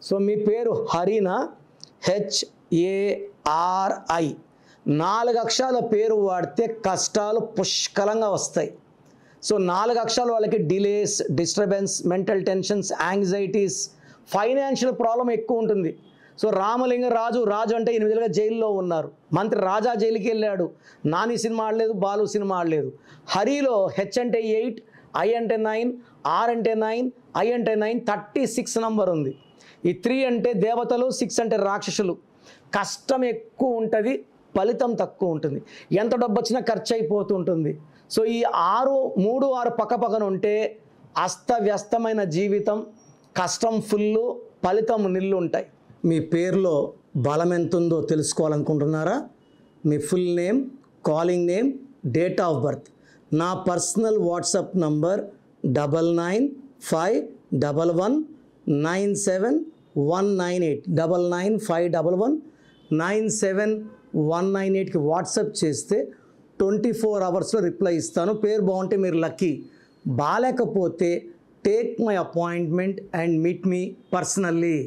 So మీ పేరు హరినా, HARI. 4 అక్షరాల పేరు వాడితే కష్టాలు పుష్కలంగా వస్తాయి. సో 4 అక్షరాల వాళ్ళకి delays, disturbance, mental tensions, anxieties, financial problem ఎక్కువ ఉంటుంది. సో రామలింగరాజు అంటే 8 ఏళ్ళుగా జైల్లో ఉన్నారు. మంత్రి రాజా జైలుకి వెళ్ళాడు. నాని సినిమా ఆడలేదు, బాలు సినిమా ఆడలేదు. హరిలో H అంటే 8, I అంటే 9, R అంటే 9, I అంటే 9, 36 నంబర్ ఉంది. ఈ 3 అంటే దేవతలు, 6 అంటే రాక్షసులు. కష్టం ఎక్కువ ఉంటుంది, ఫలితం తక్కువ ఉంటుంది. ఎంత డబ్బు వచ్చినా ఖర్చు అయిపోతూ ఉంటుంది. సో ఈ 6, 3, 6 పక్కపక్కన ఉంటే అస్తవ్యస్తమైన జీవితం, కష్టం ఫుల్లు, ఫలితం నిల్లు ఉంటాయి. మీ పేరులో బలం ఎంత ఉందో తెలుసుకోవాలనుకుంటున్నారా? మీ full name, calling name, date of birth. నా పర్సనల్ వాట్సాప్ నంబర్ 9951197198 9951197198కి వాట్సాప్ చేస్తే 24 అవర్స్లో రిప్లై ఇస్తాను. పేరు బాగుంటే మీరు లక్కీ, బాలేకపోతే take my appointment and meet మీ పర్సనల్లీ.